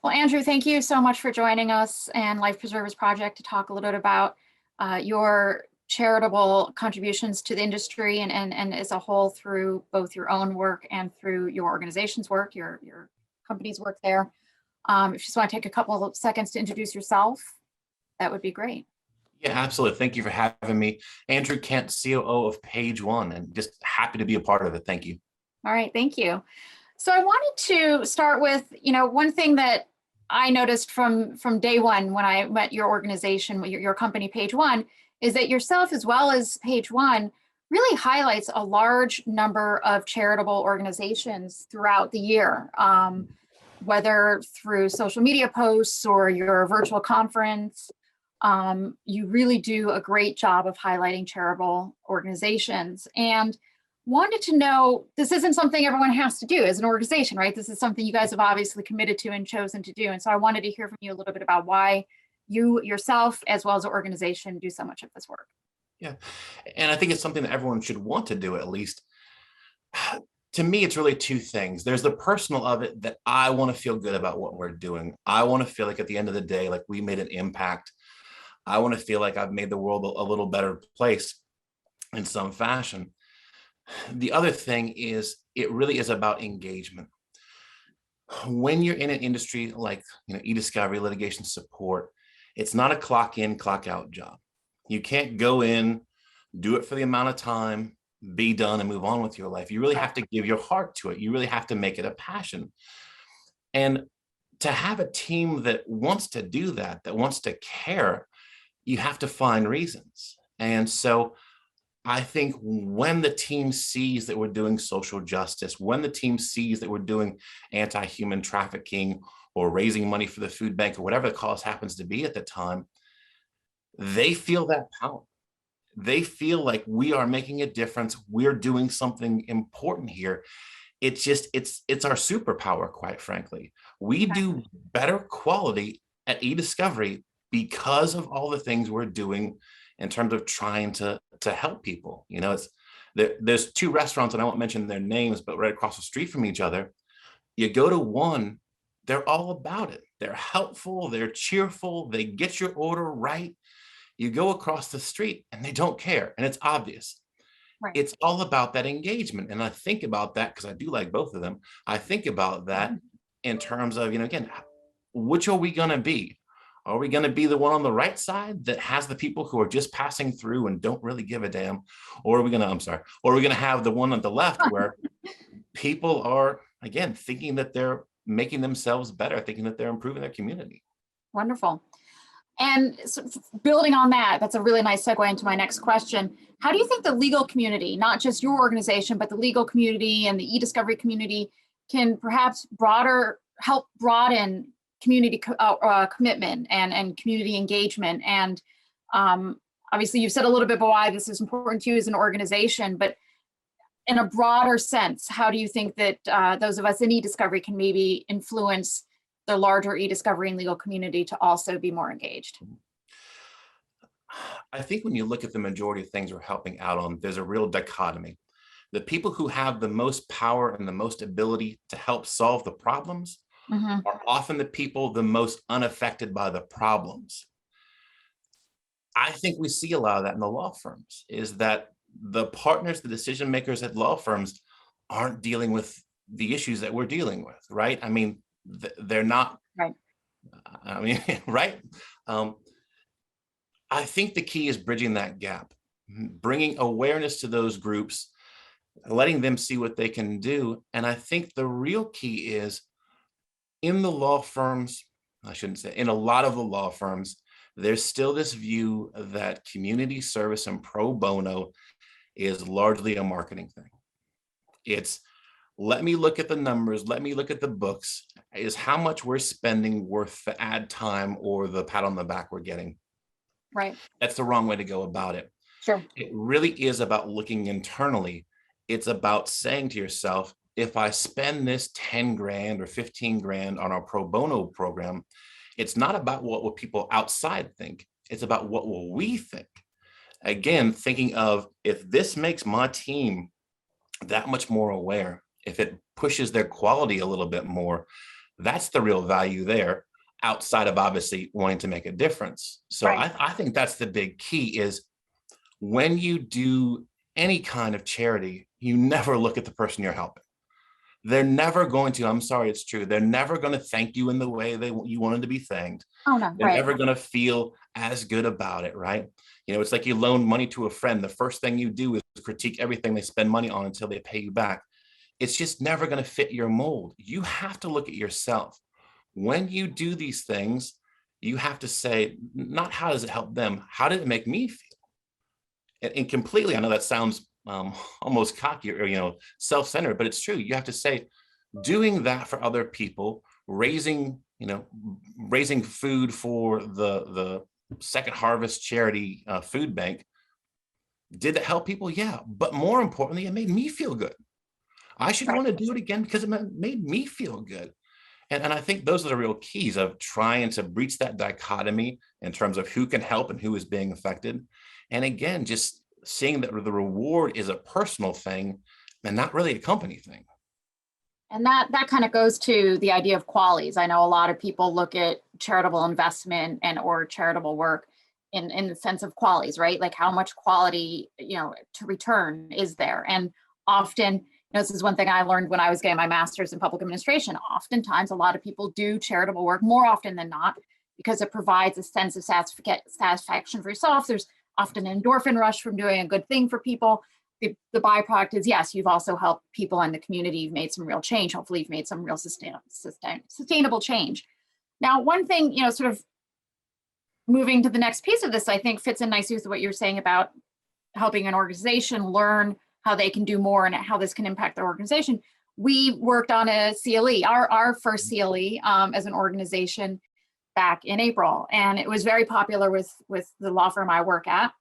Well, Andrew, thank you so much for joining us and Life Preservers Project to talk a little bit about your charitable contributions to the industry and as a whole through both your own work and through your organization's work, your company's work there. If you just want to take a couple of seconds to introduce yourself, that would be great. Yeah, absolutely. Thank you for having me. Andrew Kent, COO of Page One, and just happy to be a part of it. Thank you. All right, thank you. So I wanted to start with, one thing that I noticed from day one when I met your organization, your company, Page One, is that yourself as well as Page One really highlights a large number of charitable organizations throughout the year, whether through social media posts or your virtual conference. You really do a great job of highlighting charitable organizations. And wanted to know, this isn't something everyone has to do as an organization, right? This is something you guys have obviously committed to and chosen to do. And so I wanted to hear from you a little bit about why you yourself, as well as the organization, do so much of this work. Yeah, and I think it's something that everyone should want to do at least. To me, it's really two things. There's the personal of it that I want to feel good about what we're doing. I want to feel like at the end of the day, like we made an impact. I want to feel like I've made the world a little better place in some fashion. The other thing is it really is about engagement. When you're in an industry like EDiscovery, litigation support, it's not a clock in, clock out job. You can't go in, do it for the amount of time, be done and move on with your life. You really have to give your heart to it. You really have to make it a passion. And to have a team that wants to do that, that wants to care, you have to find reasons. And so I think when the team sees that we're doing social justice, when the team sees that we're doing anti-human trafficking or raising money for the food bank or whatever the cause happens to be at the time, they feel that power. They feel like we are making a difference. We're doing something important here. It's our superpower, quite frankly. We do better quality at EDiscovery because of all the things we're doing in terms of trying to help people. There's two restaurants, and I won't mention their names, but right across the street from each other. You go to one, they're all about it. They're helpful, they're cheerful, they get your order right. You go across the street and they don't care, and it's obvious. Right. It's all about that engagement. And I think about that because I do like both of them. I think about that in terms of, again, which are we going to be? Are we going to be the one on the right side that has the people who are just passing through and don't really give a damn? Or are we going to have the one on the left where people are, again, thinking that they're making themselves better, thinking that they're improving their community? Wonderful. And so building on that, that's a really nice segue into my next question. How do you think the legal community, not just your organization, but the legal community and the EDiscovery community can perhaps help broaden community commitment and community engagement? And obviously you've said a little bit about why this is important to you as an organization, but in a broader sense, how do you think that those of us in EDiscovery can maybe influence the larger EDiscovery and legal community to also be more engaged? I think when you look at the majority of things we're helping out on, there's a real dichotomy. The people who have the most power and the most ability to help solve the problems are often the people the most unaffected by the problems. I think we see a lot of that in the law firms, is that the partners, the decision makers at law firms aren't dealing with the issues that we're dealing with, right? I mean, they're not, right. I mean, right? I think the key is bridging that gap, bringing awareness to those groups, letting them see what they can do. And I think the real key is in the law firms, I shouldn't say, in a lot of the law firms, there's still this view that community service and pro bono is largely a marketing thing. It's, let me look at the numbers, let me look at the books. Is how much we're spending worth the ad time or the pat on the back we're getting? Right. That's the wrong way to go about it. Sure. It really is about looking internally. It's about saying to yourself, if I spend this 10 grand or 15 grand on our pro bono program, it's not about what will people outside think. It's about what will we think. Again, thinking of, if this makes my team that much more aware, if it pushes their quality a little bit more, That's the real value there, outside of obviously wanting to make a difference. So Right. I think that's the big key is when you do any kind of charity, you never look at the person you're helping. They're never going to, I'm sorry, it's true. They're never going to thank you in the way you wanted to be thanked. Oh, no. They're Right. never going to feel as good about it, right? It's like you loan money to a friend. The first thing you do is critique everything they spend money on until they pay you back. It's just never going to fit your mold. You have to look at yourself. When you do these things, you have to say, not how does it help them? How did it make me feel? And completely, I know that sounds almost cocky or self-centered, but it's true. You have to say, doing that for other people, raising food for the Second Harvest charity food bank, did it help people? Yeah, but more importantly, it made me feel good. I should Right. want to do it again because it made me feel good. And I think those are the real keys of trying to breach that dichotomy in terms of who can help and who is being affected. And again, just seeing that the reward is a personal thing and not really a company thing. And that kind of goes to the idea of qualities. I know a lot of people look at charitable investment and or charitable work in the sense of qualities, right? Like how much quality, to return is there. And often, this is one thing I learned when I was getting my master's in public administration. Oftentimes, a lot of people do charitable work more often than not because it provides a sense of satisfaction for yourself. There's often an endorphin rush from doing a good thing for people. The byproduct is, yes, you've also helped people in the community. You've made some real change. Hopefully you've made some real sustainable change. Now, one thing, sort of moving to the next piece of this, I think fits in nicely with what you're saying about helping an organization learn how they can do more and how this can impact their organization. We worked on a CLE, our first CLE as an organization back in April, and it was very popular with the law firm I work at.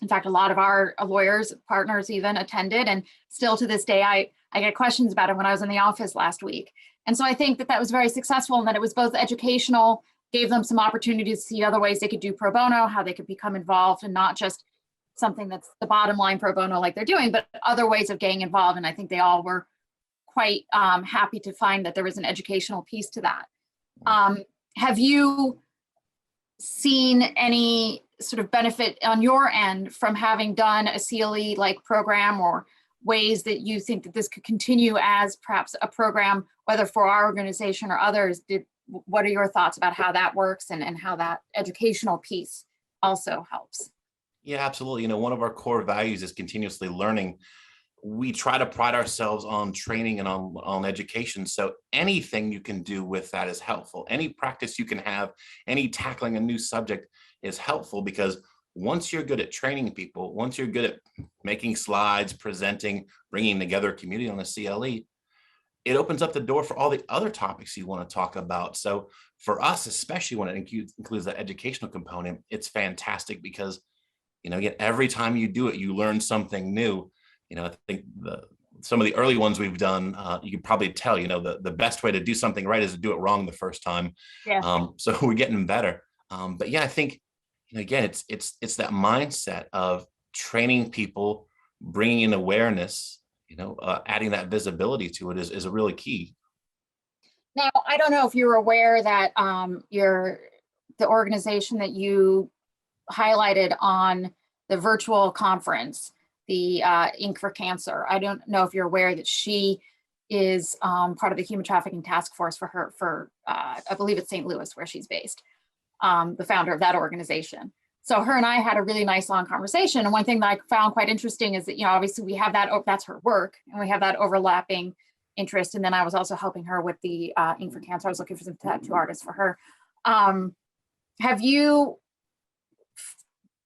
In fact, a lot of our lawyers, partners even attended, and still to this day, I get questions about it when I was in the office last week. And so I think that was very successful and that it was both educational, gave them some opportunities to see other ways they could do pro bono, how they could become involved, and not just something that's the bottom line pro bono like they're doing, but other ways of getting involved. And I think they all were quite happy to find that there was an educational piece to that. Have you seen any sort of benefit on your end from having done a CLE like program, or ways that you think that this could continue as perhaps a program, whether for our organization or others? What are your thoughts about how that works and how that educational piece also helps? Yeah, absolutely. One of our core values is continuously learning. We try to pride ourselves on training and on education. So anything you can do with that is helpful. Any practice you can have, any tackling a new subject is helpful, because once you're good at training people, once you're good at making slides, presenting, bringing together a community on a CLE, it opens up the door for all the other topics you want to talk about. So for us, especially when it includes that educational component, it's fantastic because, again, every time you do it, you learn something new. I think some of the early ones we've done, you can probably tell, the best way to do something right is to do it wrong the first time. Yeah. So we're getting better. But yeah, I think, again, it's that mindset of training people, bringing in awareness, adding that visibility to it is a really key. Now, I don't know if you're aware that the organization that you highlighted on the virtual conference, the Inc. for Cancer. I don't know if you're aware that she is part of the human trafficking task force for I believe it's St. Louis where she's based, the founder of that organization. So her and I had a really nice long conversation. And one thing that I found quite interesting is that, obviously we have that's her work and we have that overlapping interest. And then I was also helping her with the Inc. for Cancer. I was looking for some tattoo artists for her.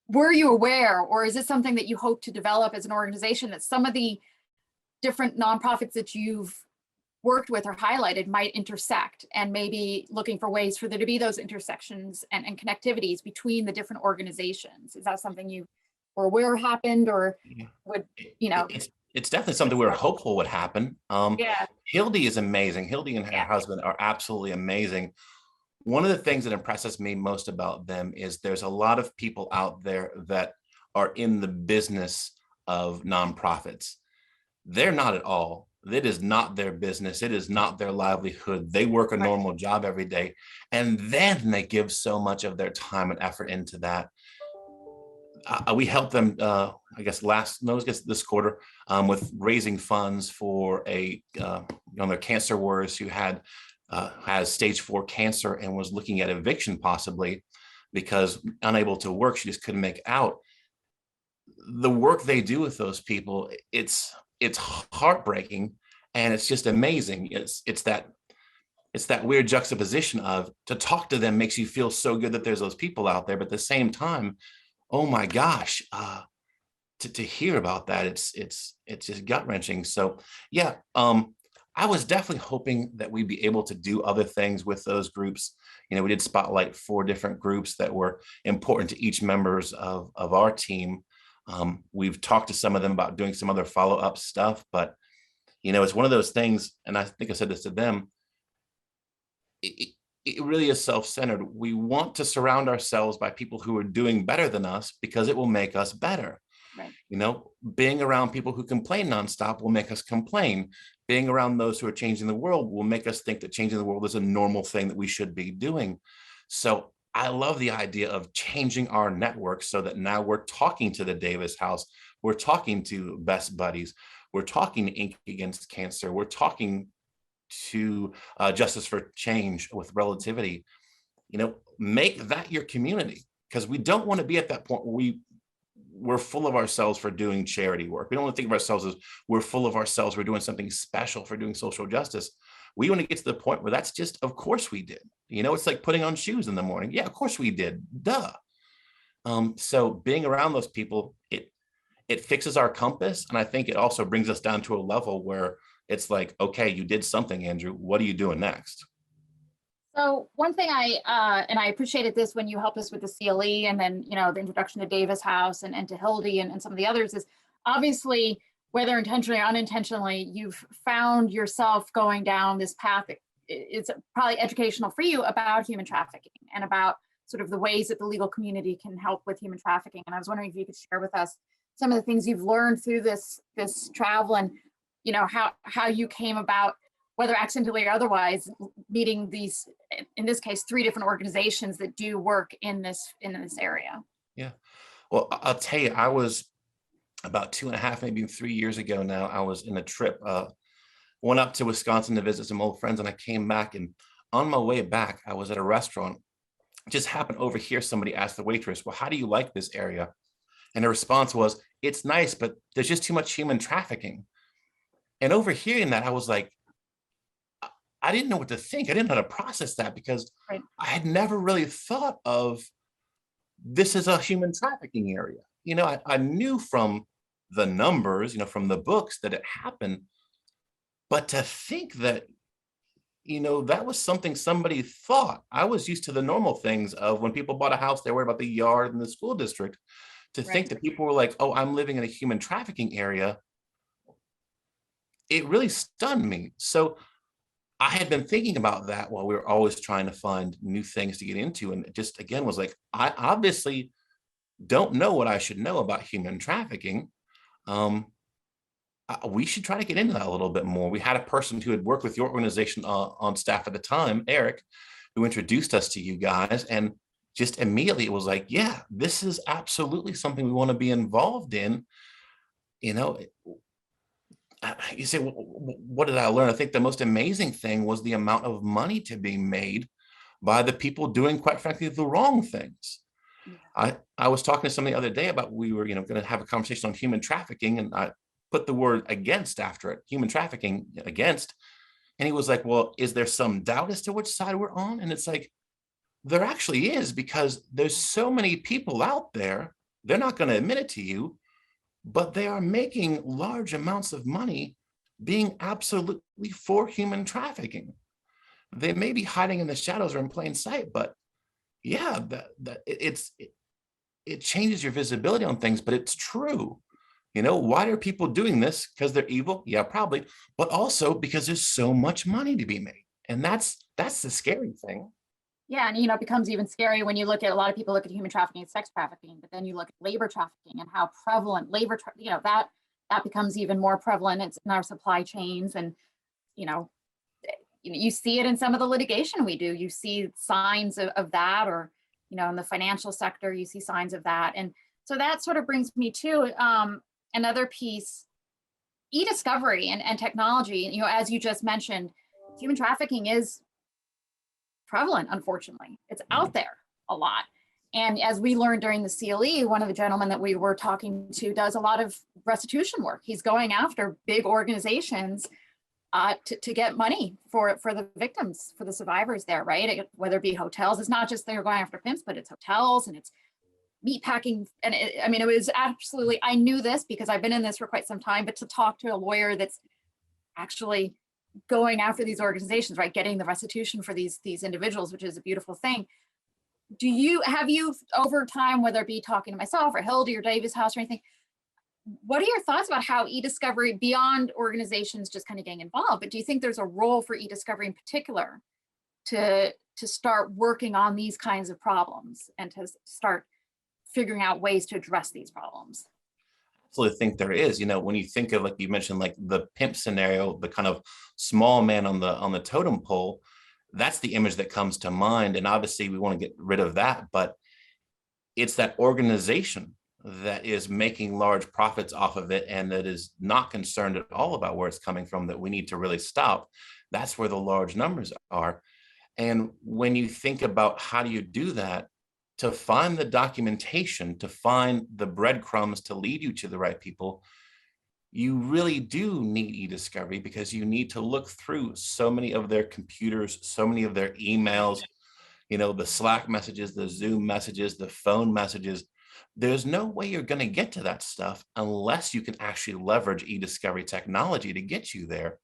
Were you aware, or is it something that you hope to develop as an organization, that some of the different nonprofits that you've worked with or highlighted might intersect, and maybe looking for ways for there to be those intersections and connectivities between the different organizations? Is that something you were aware happened, or would, It's definitely something we're hopeful would happen. Yeah. Hildy is amazing. Hildy and her husband are absolutely amazing. One of the things that impresses me most about them is there's a lot of people out there that are in the business of nonprofits. They're not at all. It is not their business. It is not their livelihood. They work a Right. normal job every day. And then they give so much of their time and effort into that. We helped them, I guess this quarter, with raising funds for their cancer warriors who has stage 4 cancer and was looking at eviction possibly because unable to work, she just couldn't make out. The work they do with those people, it's heartbreaking, and it's just amazing. It's that weird juxtaposition of, to talk to them makes you feel so good that there's those people out there, but at the same time, oh my gosh, to hear about that, it's just gut wrenching. So yeah, I was definitely hoping that we'd be able to do other things with those groups. We did spotlight 4 different groups that were important to each members of our team. We've talked to some of them about doing some other follow-up stuff, but it's one of those things, and I think I said this to them, it really is self-centered. We want to surround ourselves by people who are doing better than us because it will make us better. Right. Being around people who complain nonstop will make us complain. Being around those who are changing the world will make us think that changing the world is a normal thing that we should be doing. So I love the idea of changing our network so that now we're talking to the Davis House, we're talking to Best Buddies, we're talking to Inc. Against Cancer, we're talking to Justice for Change with Relativity. Make that your community, because we don't want to be at that point where we're full of ourselves for doing charity work. We don't want to think of ourselves as we're full of ourselves, we're doing something special for doing social justice. We want to get to the point where that's just, of course we did. It's like putting on shoes in the morning. Yeah, of course we did. Duh. So being around those people, it fixes our compass. And I think it also brings us down to a level where it's like, okay, you did something, Andrew. What are you doing next? So one thing and I appreciated this when you helped us with the CLE, and then, the introduction to Davis House and to Hildy and some of the others, is obviously, whether intentionally or unintentionally, you've found yourself going down this path. It's probably educational for you about human trafficking and about sort of the ways that the legal community can help with human trafficking. And I was wondering if you could share with us some of the things you've learned through this travel, and how you came about, whether accidentally or otherwise, meeting these, in this case, 3 different organizations that do work in this area. Yeah. Well, I'll tell you, I was about 2.5, maybe 3 years ago now, I was in a trip, went up to Wisconsin to visit some old friends, and I came back, and on my way back, I was at a restaurant. Just happened to overhear somebody ask the waitress, well, how do you like this area? And her response was, it's nice, but there's just too much human trafficking. And overhearing that, I was like, I didn't know what to think. I didn't know how to process that, because Right. I had never really thought of this as a human trafficking area. I knew from the numbers, from the books, that it happened, but to think that, that was something somebody thought. I was used to the normal things of when people bought a house, they worried about the yard and the school district. To think that people were like, oh, I'm living in a human trafficking area, it really stunned me. So I had been thinking about that while we were always trying to find new things to get into. And it just, again, was like, I obviously don't know what I should know about human trafficking. We should try to get into that a little bit more. We had a person who had worked with your organization on staff at the time, Eric, who introduced us to you guys. And just immediately it was like, yeah, this is absolutely something we want to be involved in. You say, what did I learn? I think the most amazing thing was the amount of money to be made by the people doing, quite frankly, the wrong things. I was talking to somebody the other day about, we were, going to have a conversation on human trafficking, and I put the word against after it, human trafficking against. And he was like, well, is there some doubt as to which side we're on? And it's like, there actually is, because there's so many people out there, they're not going to admit it to you, but they are making large amounts of money being absolutely for human trafficking. They may be hiding in the shadows or in plain sight, but yeah, it changes your visibility on things, but it's true. Why are people doing this? Because they're evil? Yeah, probably, but also because there's so much money to be made. And that's the scary thing. Yeah, and it becomes even scary when you look at, a lot of people look at human trafficking and sex trafficking, but then you look at labor trafficking and how prevalent that that becomes even more prevalent. It's in our supply chains, and you know, you see it in some of the litigation we do. You see signs of that, or in the financial sector, you see signs of that. And so that sort of brings me to another piece, e-discovery and technology. As you just mentioned, human trafficking is prevalent, unfortunately. It's out there a lot. And as we learned during the CLE, one of the gentlemen that we were talking to does a lot of restitution work. He's going after big organizations to get money for the victims, for the survivors there, right? Whether it be hotels, it's not just they're going after pimps, but it's hotels and it's meat packing. And it was absolutely, I knew this because I've been in this for quite some time, but to talk to a lawyer that's actually going after these organizations, right, getting the restitution for these individuals, which is a beautiful thing. Have you over time, whether it be talking to myself or Hildy or Davis House or anything, what are your thoughts about how e-discovery, beyond organizations just kind of getting involved, but do you think there's a role for e-discovery in particular to start working on these kinds of problems and to start figuring out ways to address these problems? I absolutely think there is. When you think of, like you mentioned, like the pimp scenario, the kind of small man on the totem pole, that's the image that comes to mind. And obviously we want to get rid of that, but it's that organization that is making large profits off of it and that is not concerned at all about where it's coming from that we need to really stop. That's where the large numbers are. And when you think about how do you do that, to find the documentation, to find the breadcrumbs to lead you to the right people, you really do need e-discovery, because you need to look through so many of their computers, so many of their emails, the Slack messages, the Zoom messages, the phone messages. There's no way you're going to get to that stuff unless you can actually leverage e-discovery technology to get you there.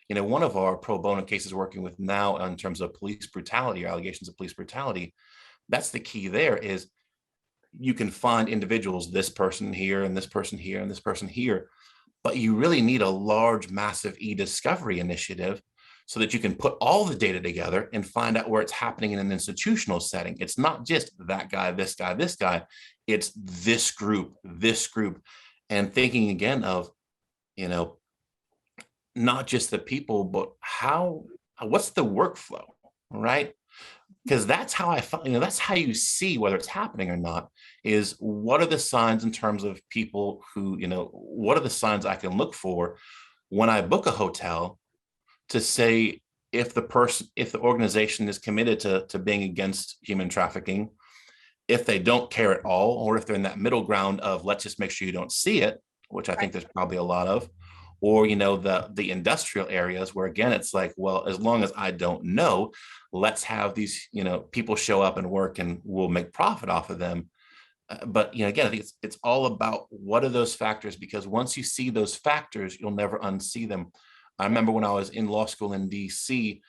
One of our pro bono cases working with now in terms of police brutality or allegations of police brutality, that's the key there, is you can find individuals, this person here and this person here and this person here, but you really need a large, massive e-discovery initiative so that you can put all the data together and find out where it's happening in an institutional setting. It's not just that guy, this guy, this guy. It's this group, and thinking again of, not just the people, but what's the workflow, right? Because that's how I find, that's how you see whether it's happening or not, is what are the signs in terms of people who, what are the signs I can look for when I book a hotel to say if the organization is committed to being against human trafficking, if they don't care at all, or if they're in that middle ground of let's just make sure you don't see it, which I think there's probably a lot of, or the industrial areas where again it's like, well, as long as I don't know, let's have these people show up and work and we'll make profit off of them. But again, I think it's all about what are those factors, because once you see those factors, you'll never unsee them. I remember when I was in law school in DC,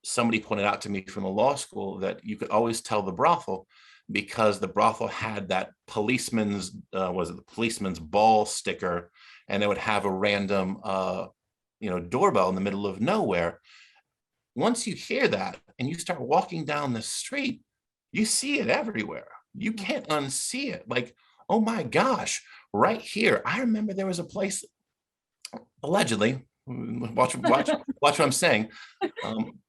somebody pointed out to me from the law school that you could always tell the brothel because the brothel had that policeman's ball sticker, and it would have a random doorbell in the middle of nowhere. Once you hear that and you start walking down the street, you see it everywhere. You can't unsee it. Like, oh my gosh, right here. I remember there was a place, allegedly, watch what I'm saying.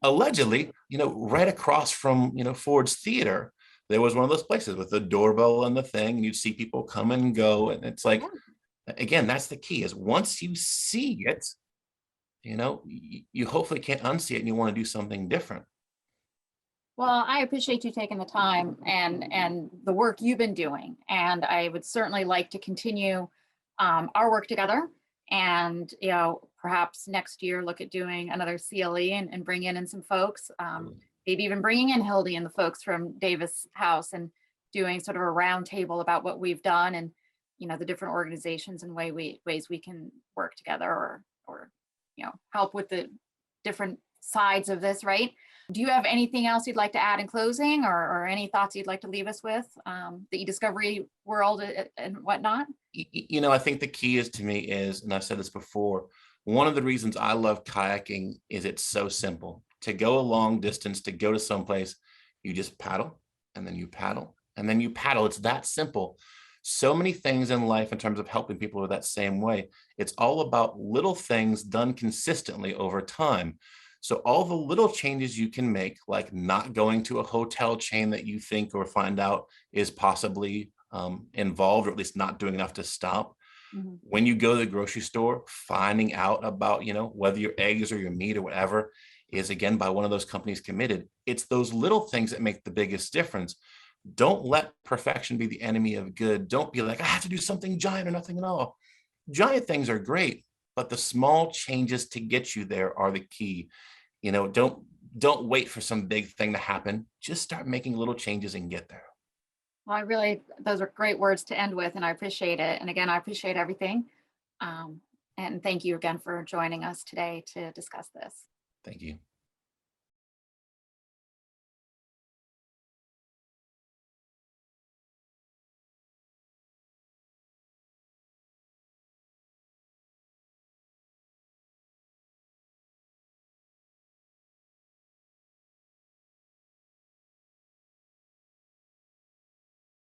Allegedly, right across from, Ford's Theater, there was one of those places with the doorbell and the thing, and you'd see people come and go. And it's like, again, that's the key, is once you see it, you hopefully can't unsee it and you want to do something different. Well, I appreciate you taking the time and the work you've been doing. And I would certainly like to continue our work together, and, perhaps next year look at doing another CLE and bring in some folks, maybe even bringing in Hildy and the folks from Davis House and doing sort of a roundtable about what we've done and, the different organizations and ways we can work together or help with the different sides of this, right? Do you have anything else you'd like to add in closing, or any thoughts you'd like to leave us with, the e-discovery world and whatnot? I think the key to me is, and I've said this before, one of the reasons I love kayaking is it's so simple. To go a long distance, to go to someplace, you just paddle, and then you paddle, and then you paddle. It's that simple. So many things in life in terms of helping people are that same way. It's all about little things done consistently over time. So all the little changes you can make, like not going to a hotel chain that you think or find out is possibly involved, or at least not doing enough to stop. Mhm. When you go to the grocery store, finding out about, whether your eggs or your meat or whatever is again by one of those companies committed. It's those little things that make the biggest difference. Don't let perfection be the enemy of good. Don't be like, I have to do something giant or nothing at all. Giant things are great, but the small changes to get you there are the key. Don't wait for some big thing to happen. Just start making little changes and get there. Well, those are great words to end with, and I appreciate it. And again, I appreciate everything. Um, and thank you again for joining us today to discuss this. Thank you.